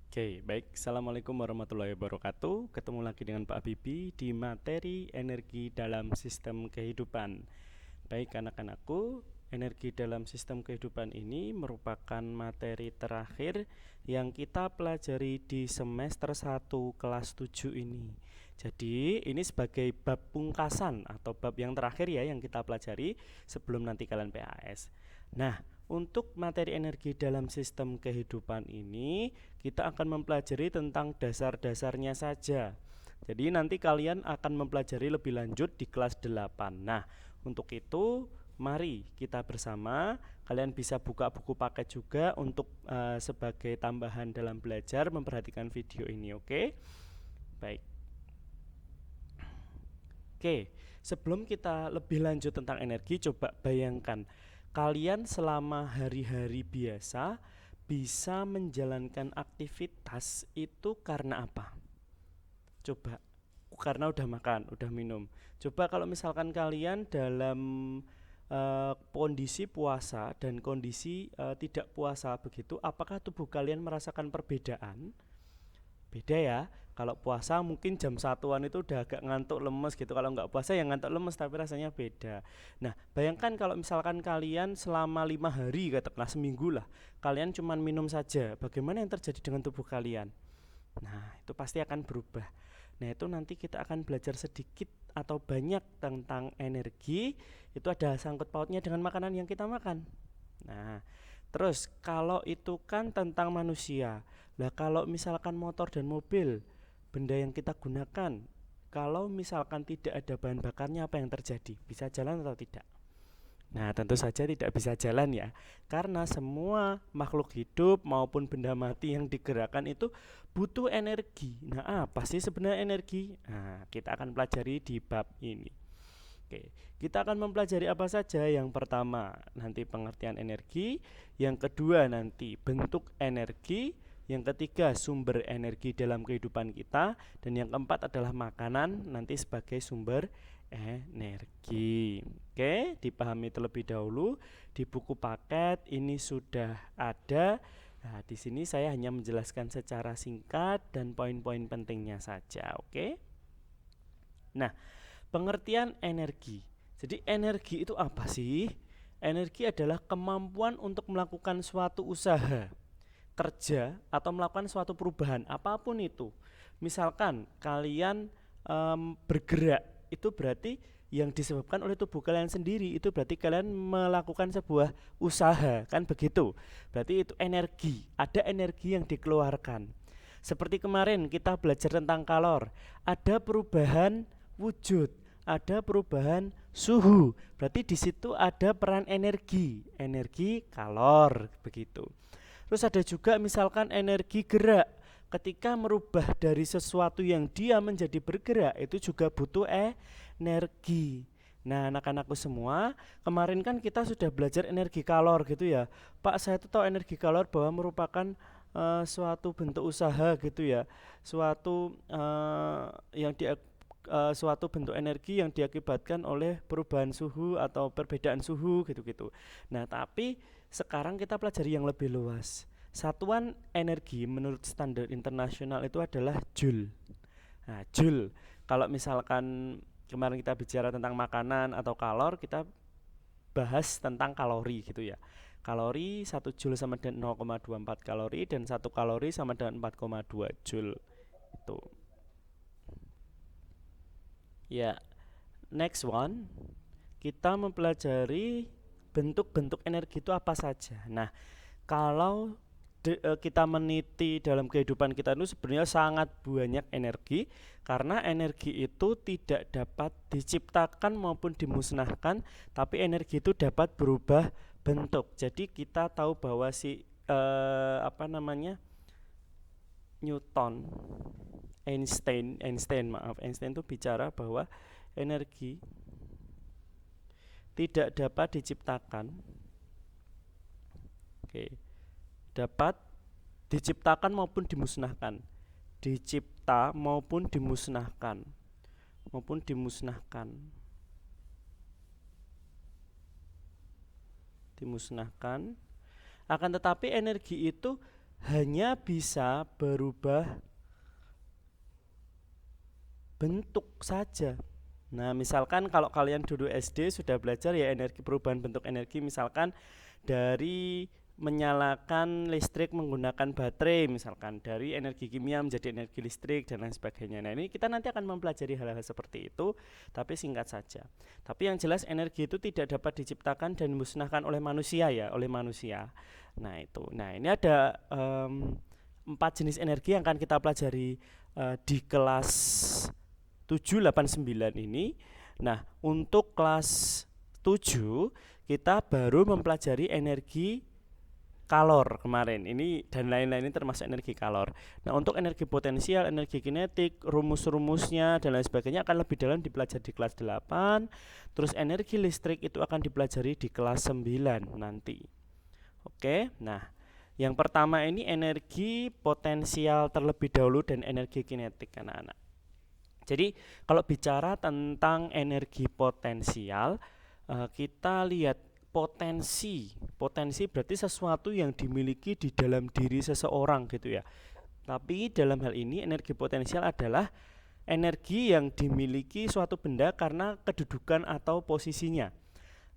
Oke, baik. Assalamualaikum warahmatullahi wabarakatuh. Ketemu lagi dengan Pak Bibi di materi energi dalam sistem kehidupan. Baik anak-anakku, energi dalam sistem kehidupan ini merupakan materi terakhir yang kita pelajari di semester 1 kelas 7 ini. Jadi ini sebagai bab pungkasan atau bab yang terakhir ya yang kita pelajari sebelum nanti kalian PAS. Nah, untuk materi energi dalam sistem kehidupan ini kita akan mempelajari tentang dasar-dasarnya saja. Jadi nanti kalian akan mempelajari lebih lanjut di kelas 8. Nah, untuk itu mari kita bersama. Kalian bisa buka buku paket juga untuk sebagai tambahan dalam belajar memperhatikan video ini, oke? Baik. Oke, sebelum kita lebih lanjut tentang energi, coba bayangkan kalian selama hari-hari biasa bisa menjalankan aktivitas itu karena apa? Coba, karena udah makan, udah minum. Coba kalau misalkan kalian dalam kondisi puasa dan kondisi tidak puasa begitu, apakah tubuh kalian merasakan perbedaan? Beda ya. Kalau puasa mungkin jam satuan itu udah agak ngantuk lemes gitu. Kalau nggak puasa ya ngantuk lemes tapi rasanya beda. Nah, bayangkan kalau misalkan kalian selama 5 hari, katakanlah seminggu lah, kalian cuma minum saja. Bagaimana yang terjadi dengan tubuh kalian? Nah, itu pasti akan berubah. Nah, itu nanti kita akan belajar sedikit atau banyak tentang energi. Itu ada sangkut pautnya dengan makanan yang kita makan. Nah, terus kalau itu kan tentang manusia. Lah kalau misalkan motor dan mobil, benda yang kita gunakan, kalau misalkan tidak ada bahan bakarnya apa yang terjadi? Bisa jalan atau tidak? Nah, tentu saja tidak bisa jalan ya, karena semua makhluk hidup maupun benda mati yang digerakkan itu butuh energi. Nah, apa sih sebenarnya energi? Nah, kita akan pelajari di bab ini. Oke, kita akan mempelajari apa saja. Yang pertama, nanti pengertian energi, yang kedua nanti bentuk energi, yang ketiga sumber energi dalam kehidupan kita, dan yang keempat adalah makanan nanti sebagai sumber energi. Oke, dipahami terlebih dahulu. Di buku paket ini sudah ada. Nah, di sini saya hanya menjelaskan secara singkat dan poin-poin pentingnya saja. Oke. Nah, pengertian energi. Jadi energi itu apa sih? Energi adalah kemampuan untuk melakukan suatu usaha, kerja, atau melakukan suatu perubahan apapun itu. Misalkan kalian bergerak, itu berarti yang disebabkan oleh tubuh kalian sendiri, itu berarti kalian melakukan sebuah usaha, kan begitu. Berarti itu energi, ada energi yang dikeluarkan. Seperti kemarin kita belajar tentang kalor, ada perubahan wujud, ada perubahan suhu. Berarti di situ ada peran energi, energi kalor begitu. Terus ada juga misalkan energi gerak. Ketika merubah dari sesuatu yang dia menjadi bergerak itu juga butuh energi. Nah, anak-anakku semua, kemarin kan kita sudah belajar energi kalor gitu ya. Pak, saya tuh tahu energi kalor bahwa merupakan suatu bentuk usaha gitu ya. Suatu yang dia suatu bentuk energi yang diakibatkan oleh perubahan suhu atau perbedaan suhu gitu-gitu. Nah, tapi sekarang kita pelajari yang lebih luas. Satuan energi menurut standar internasional itu adalah joule. Nah, joule. Kalau misalkan kemarin kita bicara tentang makanan atau kalor, kita bahas tentang kalori gitu ya. Kalori 1 joule sama dengan 0,24 kalori dan 1 kalori sama dengan 4,2 joule. Itu. Ya, next one, kita mempelajari bentuk-bentuk energi itu apa saja. Nah, kalau kita meniti dalam kehidupan kita itu sebenarnya sangat banyak energi, karena energi itu tidak dapat diciptakan maupun dimusnahkan, tapi energi itu dapat berubah bentuk. Jadi kita tahu bahwa si Newton, Einstein itu bicara bahwa energi tidak dapat diciptakan. Oke, dapat diciptakan maupun dimusnahkan. Dicipta maupun dimusnahkan. Maupun dimusnahkan. Dimusnahkan. Akan tetapi energi itu hanya bisa berubah bentuk saja. Nah, misalkan kalau kalian dulu SD sudah belajar ya energi, perubahan bentuk energi, misalkan dari menyalakan listrik menggunakan baterai, misalkan dari energi kimia menjadi energi listrik dan lain sebagainya. Nah, ini kita nanti akan mempelajari hal-hal seperti itu, tapi singkat saja. Tapi yang jelas energi itu tidak dapat diciptakan dan dimusnahkan oleh manusia ya, oleh manusia. Nah, itu. Nah, ini ada 4 jenis energi yang akan kita pelajari di kelas 7, 8, 9 ini. Nah, untuk kelas 7 kita baru mempelajari energi kalor kemarin ini dan lain-lain, ini termasuk energi kalor. Nah, untuk energi potensial, energi kinetik, rumus-rumusnya dan lain sebagainya akan lebih dalam dipelajari di kelas 8. Terus energi listrik itu akan dipelajari di kelas 9 nanti. Oke, nah yang pertama ini energi potensial terlebih dahulu dan energi kinetik anak-anak. Jadi kalau bicara tentang energi potensial, kita lihat potensi berarti sesuatu yang dimiliki di dalam diri seseorang gitu ya. Tapi dalam hal ini energi potensial adalah energi yang dimiliki suatu benda karena kedudukan atau posisinya.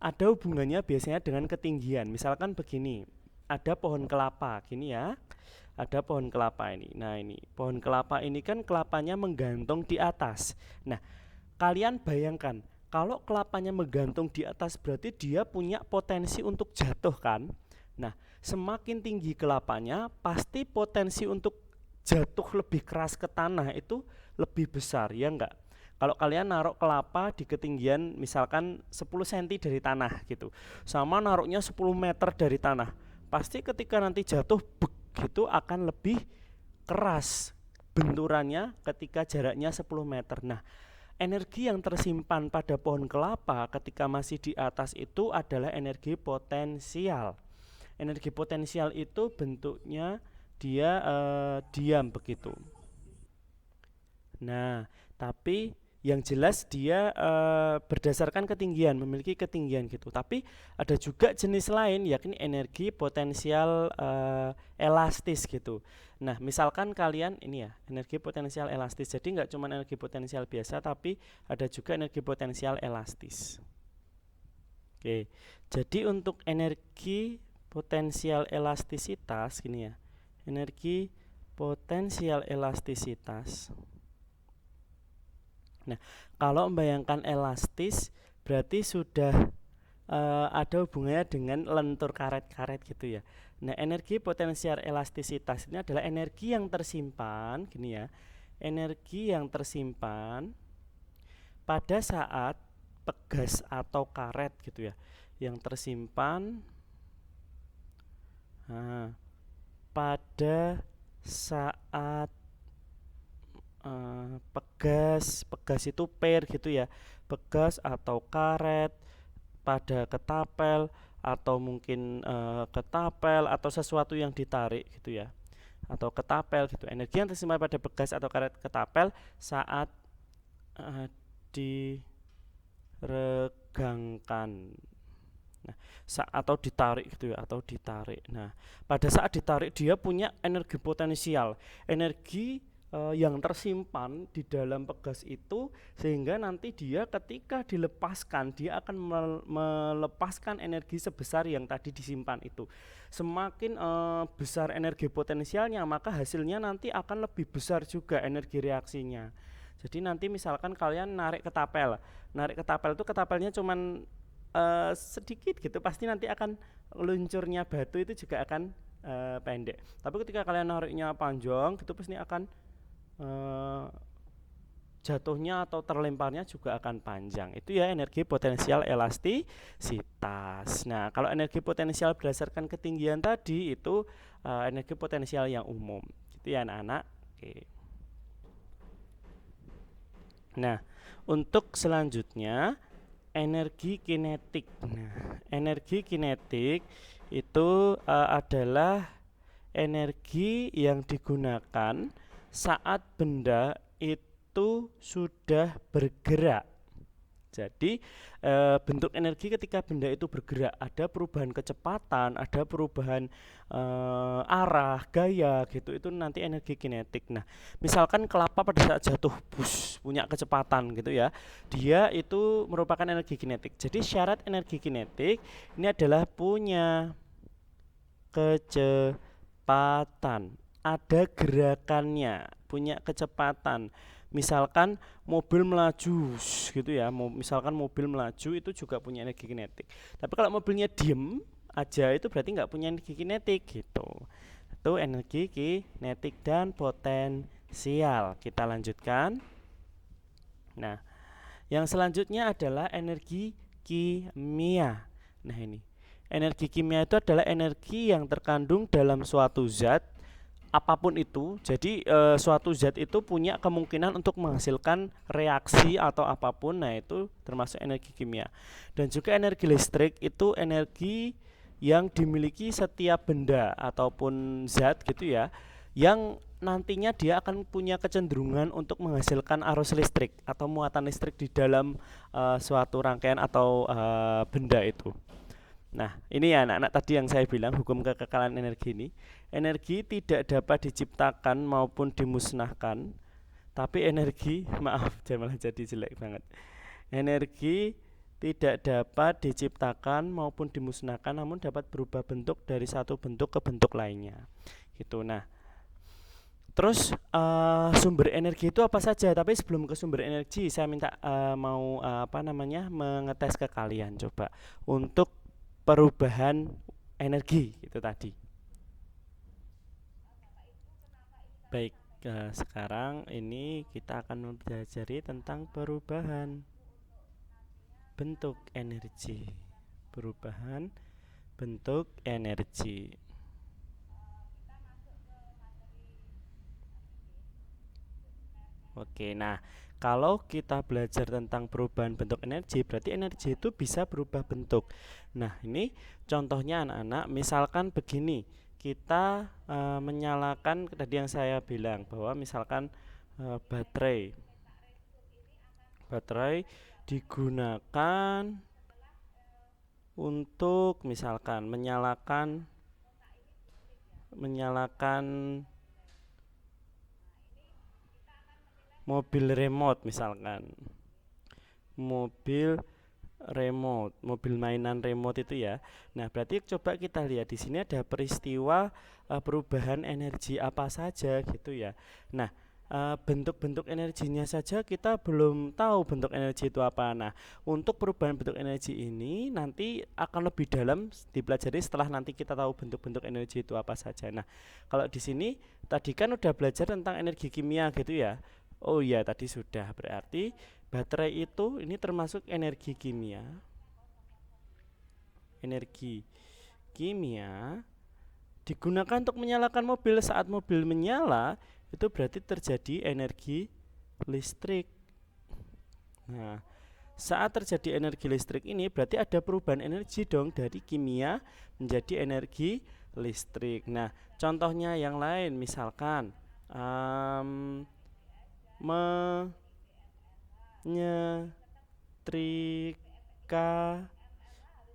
Ada hubungannya biasanya dengan ketinggian. Misalkan begini, ada pohon kelapa gini ya. Ada pohon kelapa ini. Nah, ini pohon kelapa ini kan kelapanya menggantung di atas. Nah, kalian bayangkan kalau kelapanya menggantung di atas berarti dia punya potensi untuk jatuh kan. Nah, semakin tinggi kelapanya pasti potensi untuk jatuh lebih keras ke tanah itu lebih besar ya enggak. Kalau kalian naruh kelapa di ketinggian misalkan 10 cm dari tanah gitu, sama naruhnya 10 meter dari tanah, pasti ketika nanti jatuh gitu akan lebih keras benturannya ketika jaraknya 10 meter. Nah, energi yang tersimpan pada pohon kelapa ketika masih di atas itu adalah energi potensial. Energi potensial itu bentuknya dia diam begitu. Nah, tapi yang jelas dia berdasarkan ketinggian, memiliki ketinggian gitu. Tapi ada juga jenis lain yakni energi potensial elastis gitu. Nah, misalkan kalian ini ya, energi potensial elastis. Jadi nggak cuma energi potensial biasa, tapi ada juga energi potensial elastis. Oke, jadi untuk energi potensial elastisitas gini ya, energi potensial elastisitas. Nah, kalau membayangkan elastis berarti sudah ada hubungannya dengan lentur karet-karet gitu ya. Nah, energi potensial elastisitas ini adalah energi yang tersimpan gini ya. Energi yang tersimpan pada saat pegas atau karet gitu ya. Yang tersimpan pada saat pegas itu per gitu ya, pegas atau karet pada ketapel atau mungkin ketapel atau sesuatu yang ditarik gitu ya, atau ketapel gitu. Energi yang tersimpan pada pegas atau karet ketapel saat diregangkan. Nah, atau ditarik gitu ya, atau ditarik. Nah, pada saat ditarik dia punya energi potensial, energi yang tersimpan di dalam pegas itu, sehingga nanti dia ketika dilepaskan dia akan melepaskan energi sebesar yang tadi disimpan itu. Semakin besar energi potensialnya, maka hasilnya nanti akan lebih besar juga energi reaksinya. Jadi nanti misalkan kalian narik ketapel itu ketapelnya cuman sedikit gitu, pasti nanti akan luncurnya batu itu juga akan pendek. Tapi ketika kalian nariknya panjang gitu pasti akan jatuhnya atau terlemparnya juga akan panjang. Itu ya energi potensial elastisitas. Nah, kalau energi potensial berdasarkan ketinggian tadi itu energi potensial yang umum. Gitu ya anak-anak. Oke. Nah, untuk selanjutnya energi kinetik. Nah, energi kinetik itu adalah energi yang digunakan saat benda itu sudah bergerak. Jadi bentuk energi ketika benda itu bergerak, ada perubahan kecepatan, ada perubahan arah, gaya gitu, itu nanti energi kinetik. Nah, misalkan kelapa pada saat jatuh, bus, punya kecepatan gitu ya, dia itu merupakan energi kinetik. Jadi syarat energi kinetik ini adalah punya kecepatan, ada gerakannya, punya kecepatan. Misalkan mobil melaju gitu ya, misalkan mobil melaju itu juga punya energi kinetik. Tapi kalau mobilnya diem aja itu berarti nggak punya energi kinetik gitu. Itu energi kinetik dan potensial. Kita lanjutkan. Nah, yang selanjutnya adalah energi kimia. Nah, ini energi kimia itu adalah energi yang terkandung dalam suatu zat apapun itu. Jadi suatu zat itu punya kemungkinan untuk menghasilkan reaksi atau apapun. Nah, itu termasuk energi kimia. Dan juga energi listrik itu energi yang dimiliki setiap benda ataupun zat gitu ya, yang nantinya dia akan punya kecenderungan untuk menghasilkan arus listrik atau muatan listrik di dalam suatu rangkaian atau benda itu. Nah, ini ya anak-anak tadi yang saya bilang hukum kekekalan energi ini. Energi tidak dapat diciptakan maupun dimusnahkan, tapi energi, maaf, jangan malah jadi jelek banget. Energi tidak dapat diciptakan maupun dimusnahkan, namun dapat berubah bentuk dari satu bentuk ke bentuk lainnya. Gitu. Nah, terus sumber energi itu apa saja? Tapi sebelum ke sumber energi, saya minta mau mengetes ke kalian coba untuk perubahan energi itu tadi. Baik, sekarang ini kita akan mempelajari tentang perubahan bentuk energi. Perubahan bentuk energi. Oke, nah kalau kita belajar tentang perubahan bentuk energi, berarti energi itu bisa berubah bentuk. Nah, ini contohnya anak-anak, misalkan begini, kita menyalakan tadi yang saya bilang bahwa misalkan baterai digunakan untuk misalkan menyalakan mobil remote, misalkan mobil mobil mainan remote itu ya. Nah, berarti coba kita lihat di sini ada peristiwa perubahan energi apa saja gitu ya. Nah, bentuk-bentuk energinya saja kita belum tahu bentuk energi itu apa. Nah, untuk perubahan bentuk energi ini nanti akan lebih dalam dipelajari setelah nanti kita tahu bentuk-bentuk energi itu apa saja. Nah, kalau di sini tadi kan udah belajar tentang energi kimia gitu ya. Oh iya, tadi sudah. Berarti baterai itu ini termasuk energi kimia. Energi kimia digunakan untuk menyalakan mobil. Saat mobil menyala, itu berarti terjadi energi listrik. Nah, saat terjadi energi listrik ini berarti ada perubahan energi dong dari kimia menjadi energi listrik. Nah, contohnya yang lain misalkan menyetrika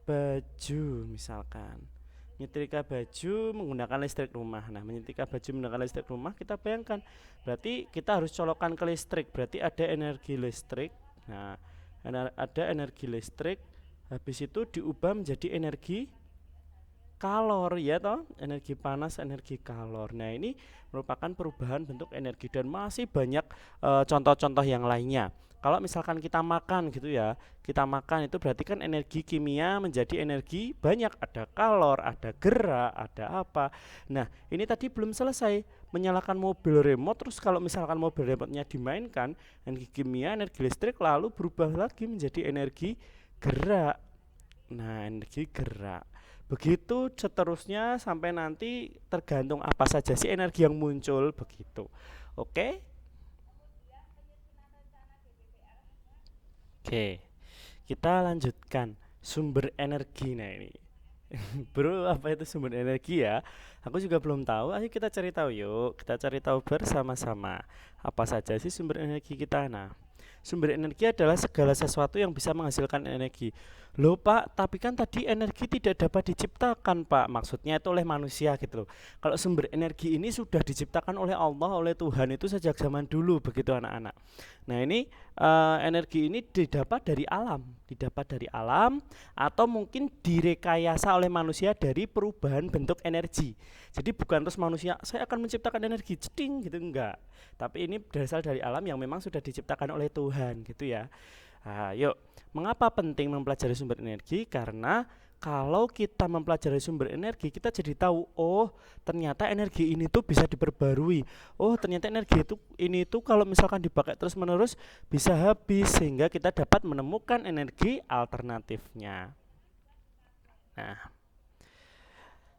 baju, misalkan nyetrika baju menggunakan listrik rumah. Nah, menyetrika baju menggunakan listrik rumah, kita bayangkan berarti kita harus colokan ke listrik, berarti ada energi listrik. Nah, ada energi listrik, habis itu diubah menjadi energi kalor ya toh, energi panas, energi kalor. Nah, ini merupakan perubahan bentuk energi dan masih banyak contoh-contoh yang lainnya. Kalau misalkan kita makan gitu ya, kita makan itu berarti kan energi kimia menjadi energi banyak, ada kalor, ada gerak, ada apa. Nah, ini tadi belum selesai menyalakan mobil remote, terus kalau misalkan mobil remote-nya dimainkan, energi kimia, energi listrik lalu berubah lagi menjadi energi gerak. Nah, energi gerak. Begitu seterusnya sampai nanti tergantung apa saja sih energi yang muncul begitu. Oke? Oke. Kita lanjutkan sumber energi. Nah, ini. Bro, apa itu sumber energi ya? Aku juga belum tahu. Ayo kita cari tahu yuk. Kita cari tahu bersama-sama. Apa saja sih sumber energi kita? Nah, Sumber energi adalah segala sesuatu yang bisa menghasilkan energi. Loh Pak, tapi kan tadi energi tidak dapat diciptakan Pak. Maksudnya itu oleh manusia gitu loh. Kalau sumber energi ini sudah diciptakan oleh Allah, oleh Tuhan itu sejak zaman dulu begitu anak-anak. Nah ini energi ini didapat dari alam atau mungkin direkayasa oleh manusia dari perubahan bentuk energi. Jadi bukan terus manusia saya akan menciptakan energi ceding gitu, enggak. Tapi ini berasal dari alam yang memang sudah diciptakan oleh Tuhan gitu ya. Nah, yuk, mengapa penting mempelajari sumber energi? Karena kalau kita mempelajari sumber energi, kita jadi tahu, oh ternyata energi ini tuh bisa diperbarui. Oh ternyata energi ini tuh kalau misalkan dipakai terus-menerus bisa habis, sehingga kita dapat menemukan energi alternatifnya. Nah,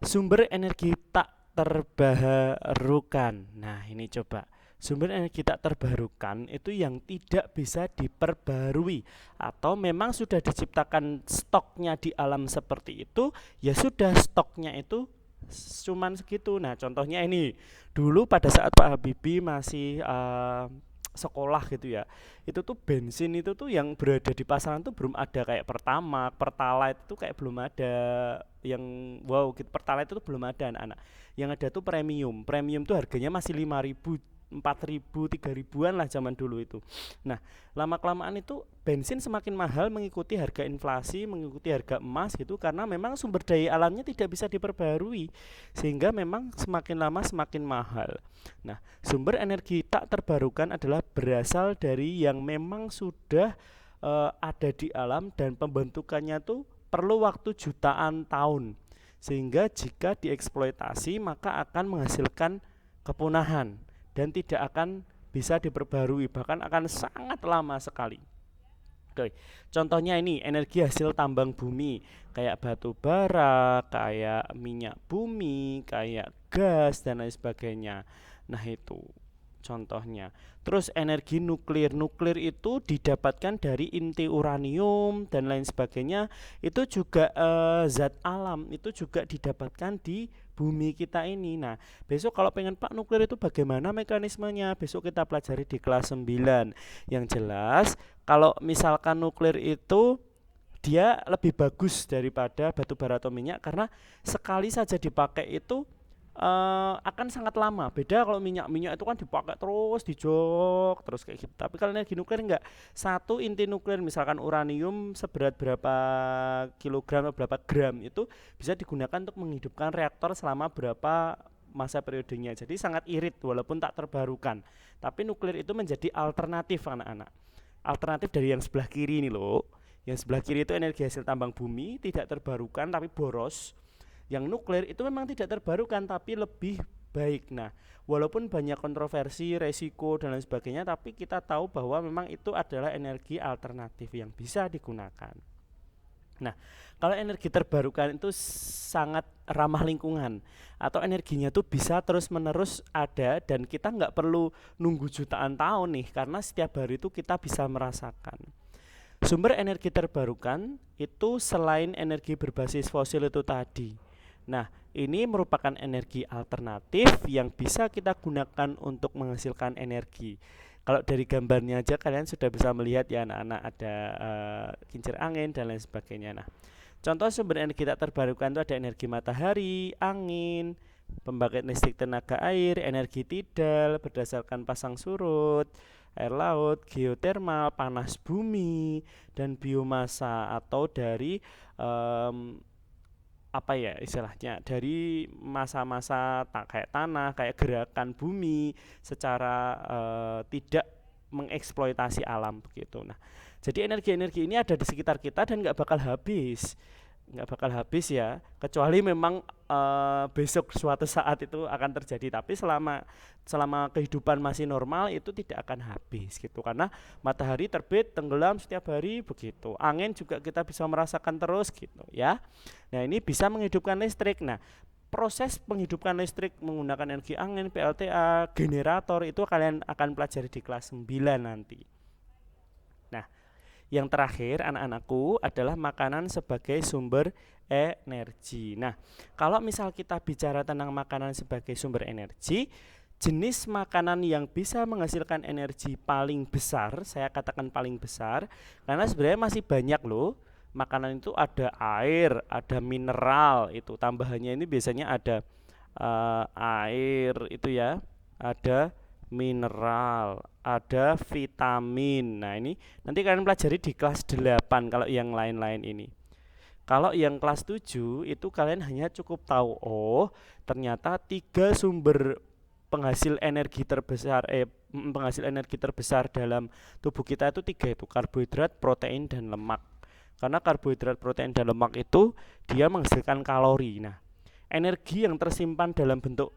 sumber energi tak terbarukan. Nah, ini coba. Sumber energi tak terbarukan itu yang tidak bisa diperbarui atau memang sudah diciptakan stoknya di alam seperti itu, ya sudah stoknya itu cuman segitu. Nah, contohnya ini. Dulu pada saat Pak Habibie masih sekolah gitu ya, itu tuh bensin itu tuh yang berada di pasaran tuh belum ada kayak Pertamax, Pertalite itu kayak belum ada yang wow gitu. Pertalite itu belum ada anak-anak. Yang ada tuh premium. Premium tuh harganya masih 5.000, 4.000, 3.000-an lah zaman dulu itu. Nah, lama-kelamaan itu bensin semakin mahal mengikuti harga inflasi, mengikuti harga emas gitu, karena memang sumber daya alamnya tidak bisa diperbarui, sehingga memang semakin lama semakin mahal. Nah, sumber energi tak terbarukan adalah berasal dari yang memang sudah ada di alam dan pembentukannya tuh perlu waktu jutaan tahun, sehingga jika dieksploitasi maka akan menghasilkan kepunahan dan tidak akan bisa diperbarui, bahkan akan sangat lama sekali. Oke, contohnya ini energi hasil tambang bumi, kayak batu bara, kayak minyak bumi, kayak gas dan lain sebagainya. Nah itu contohnya. Terus energi nuklir, nuklir itu didapatkan dari inti uranium dan lain sebagainya. Itu juga zat alam, itu juga didapatkan di bumi kita ini. Nah, besok kalau pengen Pak nuklir itu bagaimana mekanismenya? Besok kita pelajari di kelas 9. Yang jelas, kalau misalkan nuklir itu dia lebih bagus daripada batu bara atau minyak karena sekali saja dipakai itu akan sangat lama. Beda kalau minyak itu kan dipakai terus, dijok terus kayak gitu. Tapi kalau energi nuklir enggak. Satu inti nuklir misalkan uranium seberat berapa kilogram atau berapa gram itu bisa digunakan untuk menghidupkan reaktor selama berapa masa periodenya. Jadi sangat irit walaupun tak terbarukan. Tapi nuklir itu menjadi alternatif anak-anak. Alternatif dari yang sebelah kiri ini loh. Yang sebelah kiri itu energi hasil tambang bumi, tidak terbarukan tapi boros. Yang nuklir itu memang tidak terbarukan tapi lebih baik. Nah, walaupun banyak kontroversi, resiko dan lain sebagainya, tapi kita tahu bahwa memang itu adalah energi alternatif yang bisa digunakan. Nah, kalau energi terbarukan itu sangat ramah lingkungan atau energinya tuh bisa terus-menerus ada dan kita nggak perlu nunggu jutaan tahun nih karena setiap hari itu kita bisa merasakan. Sumber energi terbarukan itu selain energi berbasis fosil itu tadi. Nah, ini merupakan energi alternatif yang bisa kita gunakan untuk menghasilkan energi. Kalau dari gambarnya aja kalian sudah bisa melihat ya anak-anak, ada kincir angin dan lain sebagainya. Nah, contoh sumber energi tak terbarukan itu ada energi matahari, angin, pembangkit listrik tenaga air, energi tidal berdasarkan pasang surut, air laut, geotermal, panas bumi, dan biomasa atau dari apa ya istilahnya, dari masa-masa kayak tanah, kayak gerakan bumi secara tidak mengeksploitasi alam begitu. Nah, jadi energi-energi ini ada di sekitar kita dan nggak bakal habis, ya, kecuali memang besok suatu saat itu akan terjadi. Tapi selama kehidupan masih normal itu tidak akan habis gitu, karena matahari terbit tenggelam setiap hari begitu. Angin juga kita bisa merasakan terus gitu ya. Nah, ini bisa menghidupkan listrik. Nah, proses menghidupkan listrik menggunakan energi angin, PLTA, generator itu kalian akan pelajari di kelas 9 nanti. Nah, yang terakhir anak-anakku adalah makanan sebagai sumber energi. Nah, kalau misal kita bicara tentang makanan sebagai sumber energi, jenis makanan yang bisa menghasilkan energi paling besar, saya katakan paling besar, karena sebenarnya masih banyak loh. Makanan itu ada air, ada mineral, itu tambahannya ini biasanya ada air itu ya, ada mineral, ada vitamin. Nah, ini nanti kalian pelajari di kelas 8 kalau yang lain-lain ini. Kalau yang kelas 7 itu kalian hanya cukup tahu, oh ternyata tiga sumber penghasil energi terbesar penghasil energi terbesar dalam tubuh kita itu tiga, itu karbohidrat, protein, dan lemak. Karena karbohidrat, protein, dan lemak itu dia menghasilkan kalori. Nah, energi yang tersimpan dalam bentuk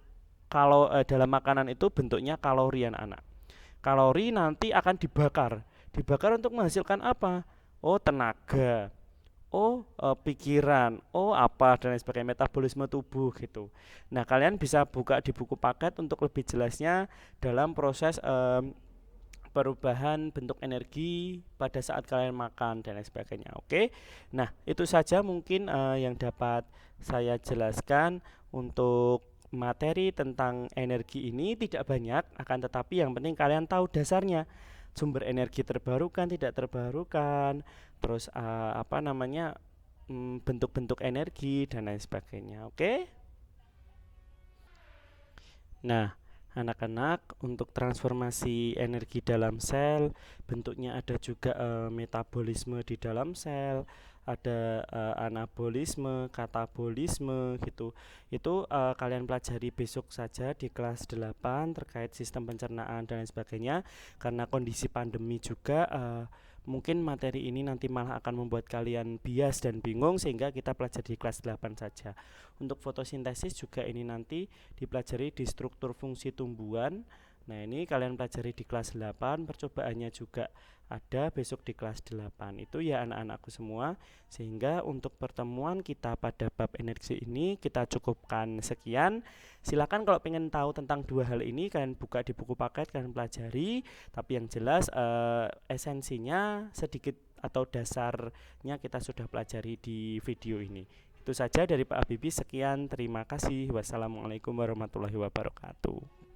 dalam makanan itu bentuknya kalori, anak-anak. Kalori nanti akan dibakar. Dibakar untuk menghasilkan apa? Oh, tenaga. Oh, pikiran. Oh, apa dan lain sebagainya, metabolisme tubuh gitu. Nah, kalian bisa buka di buku paket untuk lebih jelasnya dalam proses perubahan bentuk energi pada saat kalian makan dan lain sebagainya. Oke. Nah, itu saja mungkin yang dapat saya jelaskan untuk materi tentang energi ini. Tidak banyak, akan tetapi yang penting kalian tahu dasarnya. Sumber energi terbarukan, tidak terbarukan, terus bentuk-bentuk energi dan lain sebagainya. Oke. Nah, anak-anak, untuk transformasi energi dalam sel, bentuknya ada juga metabolisme di dalam sel, ada anabolisme, katabolisme gitu. Itu kalian pelajari besok saja di kelas 8 terkait sistem pencernaan dan lain sebagainya. Karena kondisi pandemi juga mungkin materi ini nanti malah akan membuat kalian bias dan bingung, sehingga kita pelajari di kelas 8 saja. Untuk fotosintesis juga ini nanti dipelajari di struktur fungsi tumbuhan. Nah, ini kalian pelajari di kelas 8, percobaannya juga ada besok di kelas 8. Itu ya anak-anakku semua. Sehingga untuk pertemuan kita pada bab energi ini kita cukupkan sekian. Silakan kalau pengen tahu tentang dua hal ini kalian buka di buku paket, kalian pelajari. Tapi yang jelas esensinya sedikit atau dasarnya kita sudah pelajari di video ini. Itu saja dari Pak Habibie. Sekian, terima kasih. Wassalamualaikum warahmatullahi wabarakatuh.